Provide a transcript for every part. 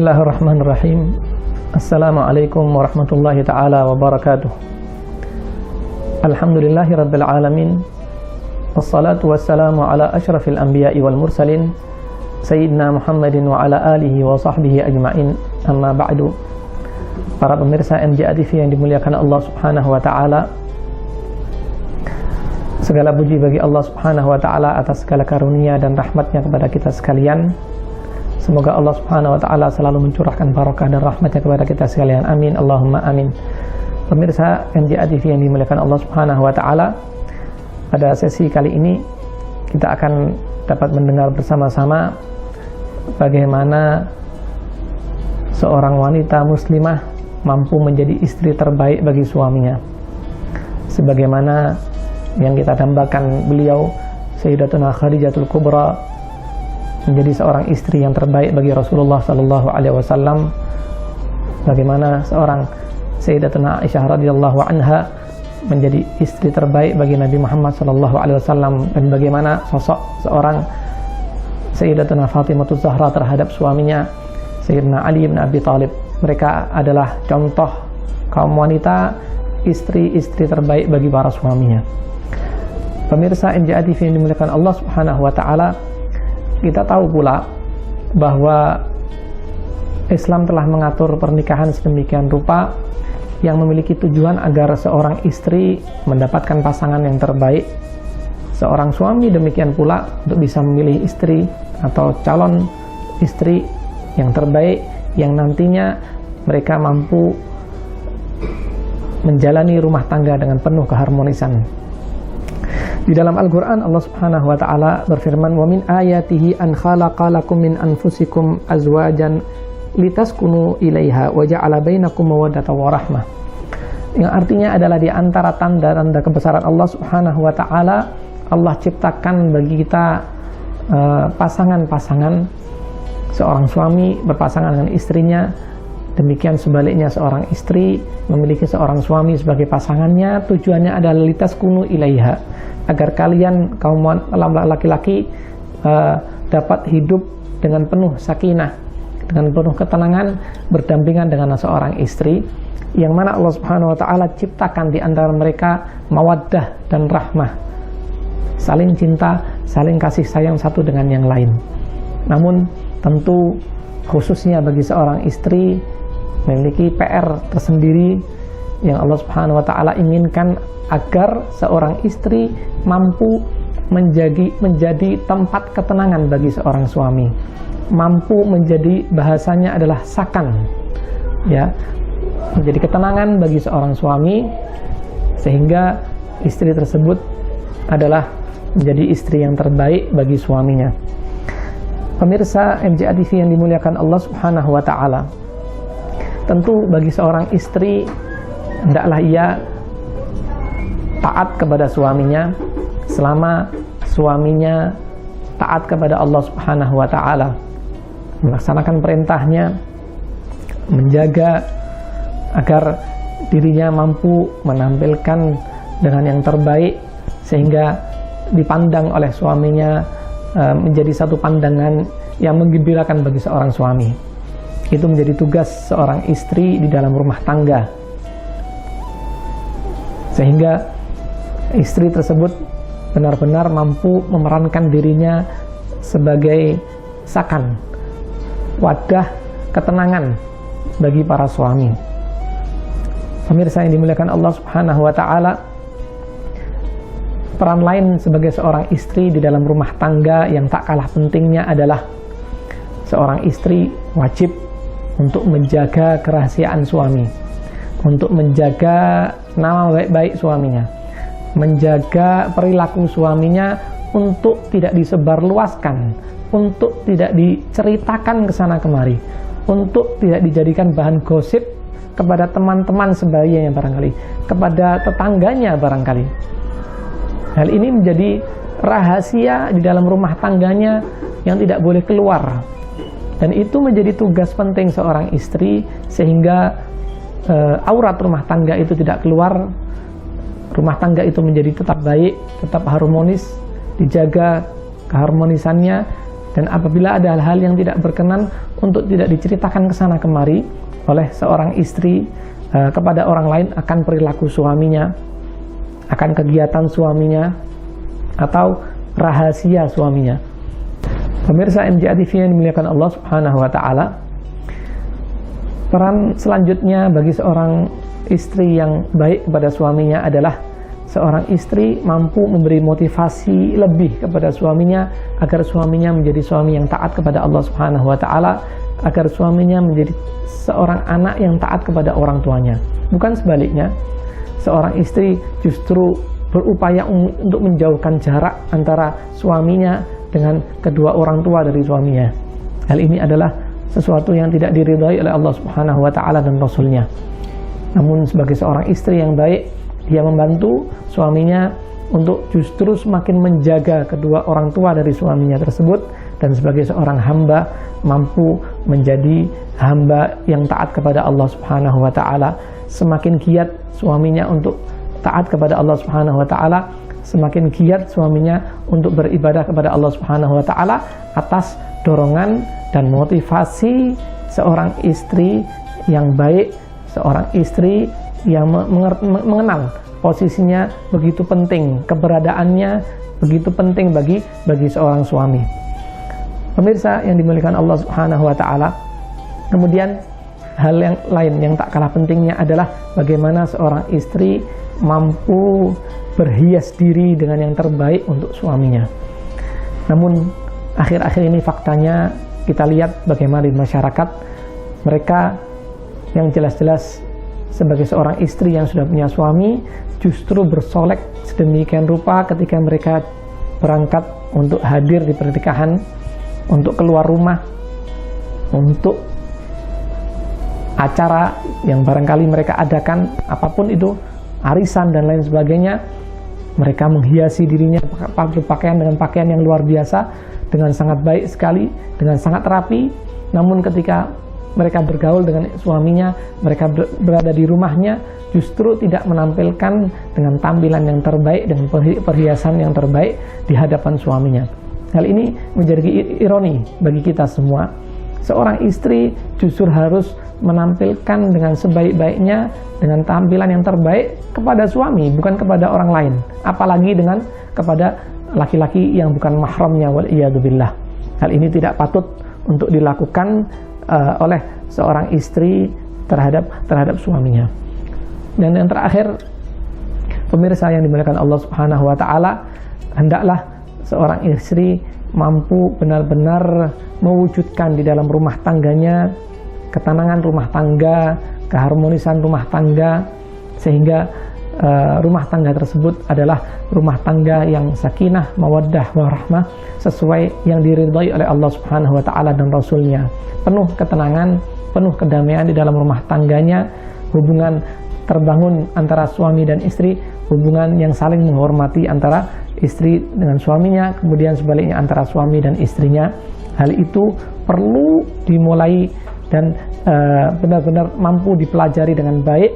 Bismillahirrahmanirrahim. Assalamualaikum warahmatullahi ta'ala wabarakatuh. Alhamdulillahirabbil alamin. Wassalatu wassalamu ala asyrafil anbiya'i wal mursalin Sayyidina Muhammadin wa ala alihi wa sahbihi ajma'in. Amma ba'du. Para pemirsa MJA TV yang dimuliakan Allah Subhanahu wa taala, segala puji bagi Allah Subhanahu wa taala atas segala karunia dan rahmatnya kepada kita sekalian. Semoga Allah Subhanahu wa taala selalu mencurahkan barakah dan rahmatnya kepada kita sekalian. Amin, Allahumma amin. Pemirsa MJA TV yang dimuliakan Allah Subhanahu wa taala, pada sesi kali ini kita akan dapat mendengar bersama-sama bagaimana seorang wanita muslimah mampu menjadi istri terbaik bagi suaminya. Sebagaimana yang kita dambakan beliau Sayyidatuna Khadijatul Kubra menjadi seorang istri yang terbaik bagi Rasulullah sallallahu alaihi wasallam, bagaimana seorang Sayyidatuna Aisyah radhiyallahu anha menjadi istri terbaik bagi Nabi Muhammad sallallahu alaihi wasallam, dan bagaimana sosok seorang Sayyidatuna Fatimah Zahra terhadap suaminya Sayyidina Ali bin Abi Thalib. Mereka adalah contoh kaum wanita istri-istri terbaik bagi para suaminya. Pemirsa MJA TV yang dimuliakan Allah Subhanahu wa taala, kita tahu pula bahwa Islam telah mengatur pernikahan sedemikian rupa yang memiliki tujuan agar seorang istri mendapatkan pasangan yang terbaik. Seorang suami demikian pula untuk bisa memilih istri atau calon istri yang terbaik, yang nantinya mereka mampu menjalani rumah tangga dengan penuh keharmonisan. Di dalam Al-Quran Allah Subhanahu wa ta'ala berfirman, wa min ayatihi an khalaqa lakum min anfusikum azwajan litaskunu ilaiha wa ja'ala bainakum mawaddatan wa rahmah. Yang artinya adalah di antara tanda-tanda kebesaran Allah Subhanahu wa ta'ala, Allah ciptakan bagi kita pasangan-pasangan. Seorang suami berpasangan dengan istrinya, demikian sebaliknya seorang istri memiliki seorang suami sebagai pasangannya. Tujuannya adalah litaskunu ilaiha, agar kalian kaum laki-laki dapat hidup dengan penuh sakinah, dengan penuh ketenangan, berdampingan dengan seorang istri, yang mana Allah Subhanahu wa taala ciptakan di antara mereka mawaddah dan rahmah, saling cinta, saling kasih sayang satu dengan yang lain. Namun tentu khususnya bagi seorang istri memiliki PR tersendiri yang Allah Subhanahu wa taala inginkan agar seorang istri mampu menjadi tempat ketenangan bagi seorang suami, mampu menjadi, bahasanya adalah sakan, ya, menjadi ketenangan bagi seorang suami, sehingga istri tersebut adalah menjadi istri yang terbaik bagi suaminya. Pemirsa MJA TV yang dimuliakan Allah Subhanahu wa taala, tentu bagi seorang istri hendaklah ia taat kepada suaminya selama suaminya taat kepada Allah Subhanahu wa taala, melaksanakan perintahnya, menjaga agar dirinya mampu menampilkan dengan yang terbaik sehingga dipandang oleh suaminya menjadi satu pandangan yang menggembirakan bagi seorang suami. Itu menjadi tugas seorang istri di dalam rumah tangga, sehingga istri tersebut benar-benar mampu memerankan dirinya sebagai sakan, wadah ketenangan bagi para suami. Pemirsa yang dimuliakan Allah Subhanahu wa taala, peran lain sebagai seorang istri di dalam rumah tangga yang tak kalah pentingnya adalah seorang istri wajib untuk menjaga kerahasiaan suami, untuk menjaga nama baik-baik suaminya, menjaga perilaku suaminya untuk tidak disebarluaskan, untuk tidak diceritakan ke sana kemari, untuk tidak dijadikan bahan gosip kepada teman-teman sebayanya barangkali, kepada tetangganya barangkali. Hal ini menjadi rahasia di dalam rumah tangganya yang tidak boleh keluar, dan itu menjadi tugas penting seorang istri sehingga aurat rumah tangga itu tidak keluar, rumah tangga itu menjadi tetap baik, tetap harmonis, dijaga keharmonisannya, Dan apabila ada hal-hal yang tidak berkenan untuk tidak diceritakan ke sana kemari oleh seorang istri kepada orang lain akan perilaku suaminya, akan kegiatan suaminya, atau rahasia suaminya. Pemirsa MJA TV yang dimuliakan Allah Subhanahu wa Ta'ala, peran selanjutnya bagi seorang istri yang baik kepada suaminya adalah seorang istri mampu memberi motivasi lebih kepada suaminya agar suaminya menjadi suami yang taat kepada Allah Subhanahu wa Ta'ala, agar suaminya menjadi seorang anak yang taat kepada orang tuanya. Bukan sebaliknya, seorang istri justru berupaya untuk menjauhkan jarak antara suaminya dengan kedua orang tua dari suaminya. Hal ini adalah sesuatu yang tidak diridhai oleh Allah Subhanahu wa Ta'ala dan Rasulnya. Namun sebagai seorang istri yang baik, dia membantu suaminya untuk justru semakin menjaga kedua orang tua dari suaminya tersebut, dan sebagai seorang hamba mampu menjadi hamba yang taat kepada Allah Subhanahu wa Ta'ala. Semakin giat suaminya untuk taat kepada Allah Subhanahu wa Ta'ala, semakin giat suaminya untuk beribadah kepada Allah Subhanahu wa Ta'ala atas dorongan dan motivasi seorang istri yang baik, seorang istri yang mengenal posisinya begitu penting, keberadaannya begitu penting bagi seorang suami. Pemirsa yang dimuliakan Allah Subhanahu wa Ta'ala, kemudian hal yang lain yang tak kalah pentingnya adalah bagaimana seorang istri mampu berhias diri dengan yang terbaik untuk suaminya. Namun akhir-akhir ini faktanya kita lihat bagaimana di masyarakat, mereka yang jelas-jelas sebagai seorang istri yang sudah punya suami justru bersolek sedemikian rupa ketika mereka berangkat untuk hadir di pernikahan, untuk keluar rumah, untuk acara yang barangkali mereka adakan, apapun itu, arisan dan lain sebagainya, mereka menghiasi dirinya berpakaian dengan pakaian yang luar biasa, dengan sangat baik sekali, dengan sangat rapi. Namun ketika mereka bergaul dengan suaminya, mereka berada di rumahnya, justru tidak menampilkan dengan tampilan yang terbaik, dengan perhiasan yang terbaik di hadapan suaminya. Hal ini menjadi ironi bagi kita semua. Seorang istri justru harus menampilkan dengan sebaik-baiknya, dengan tampilan yang terbaik kepada suami, bukan kepada orang lain, apalagi dengan kepada laki-laki yang bukan mahramnya, waliyadzubillah. Hal ini tidak patut untuk dilakukan oleh seorang istri terhadap suaminya. Dan yang terakhir, pemirsa yang dimuliakan Allah Subhanahu wa Ta'ala, hendaklah seorang istri mampu benar-benar mewujudkan di dalam rumah tangganya ketenangan rumah tangga, keharmonisan rumah tangga, sehingga rumah tangga tersebut adalah rumah tangga yang sakinah, mawaddah, warahmah, sesuai yang diridhai oleh Allah Subhanahu wa Ta'ala dan Rasulnya. Penuh ketenangan, penuh kedamaian di dalam rumah tangganya, hubungan terbangun antara suami dan istri, hubungan yang saling menghormati antara istri dengan suaminya, kemudian sebaliknya antara suami dan istrinya. Hal itu perlu dimulai dan benar-benar mampu dipelajari dengan baik,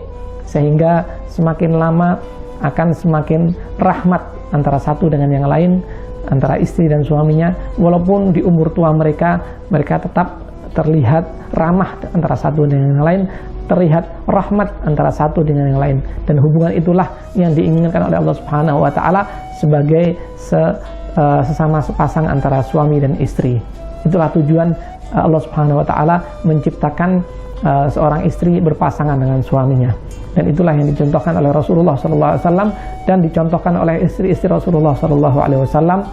sehingga semakin lama akan semakin rahmat antara satu dengan yang lain, antara istri dan suaminya. Walaupun di umur tua mereka tetap terlihat ramah antara satu dengan yang lain, terlihat rahmat antara satu dengan yang lain, dan hubungan itulah yang diinginkan oleh Allah Subhanahu wa Ta'ala sebagai sesama sepasang antara suami dan istri. Itulah tujuan Allah Subhanahu wa Ta'ala menciptakan seorang istri berpasangan dengan suaminya, dan itulah yang dicontohkan oleh Rasulullah SAW dan dicontohkan oleh istri-istri Rasulullah SAW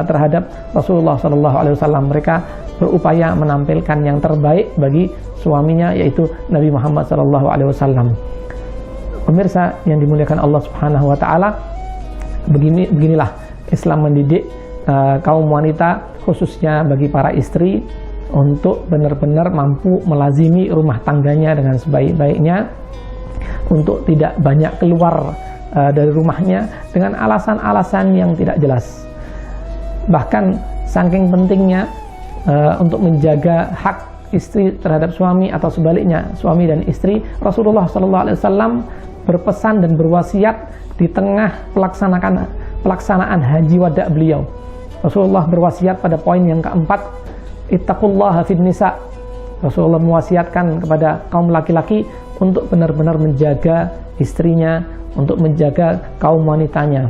terhadap Rasulullah SAW. Mereka berupaya menampilkan yang terbaik bagi suaminya, yaitu Nabi Muhammad SAW. Pemirsa yang dimuliakan Allah Subhanahu wa Ta'ala, beginilah Islam mendidik kaum wanita, khususnya bagi para istri, untuk benar-benar mampu melazimi rumah tangganya dengan sebaik-baiknya, untuk tidak banyak keluar dari rumahnya dengan alasan-alasan yang tidak jelas. Bahkan saking pentingnya untuk menjaga hak istri terhadap suami, atau sebaliknya suami dan istri, Rasulullah SAW berpesan dan berwasiat di tengah pelaksanaan haji wada beliau. Rasulullah berwasiat pada poin yang keempat, ittaqullaha fid nisa. Rasulullah mewasiatkan kepada kaum laki-laki untuk benar-benar menjaga istrinya, untuk menjaga kaum wanitanya.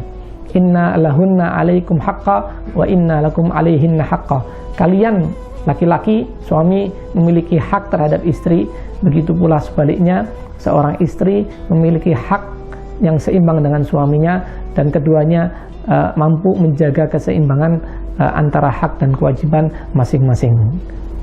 Inna lahunna alaikum haqqa wa inna lakum alaihinna haqqa. Kalian laki-laki, suami memiliki hak terhadap istri, begitu pula sebaliknya seorang istri memiliki hak yang seimbang dengan suaminya, dan keduanya mampu menjaga keseimbangan antara hak dan kewajiban masing-masing.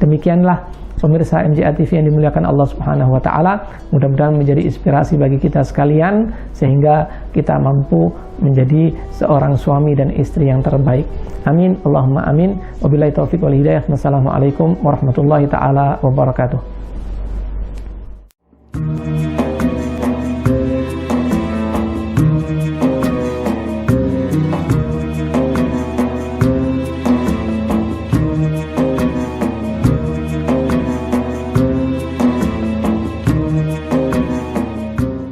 Demikianlah pemirsa MJA TV yang dimuliakan Allah Subhanahu wa taala, mudah-mudahan menjadi inspirasi bagi kita sekalian sehingga kita mampu menjadi seorang suami dan istri yang terbaik. Amin, Allahumma amin. Wabillahi taufiq wal hidayah. Wassalamualaikum warahmatullahi taala wabarakatuh.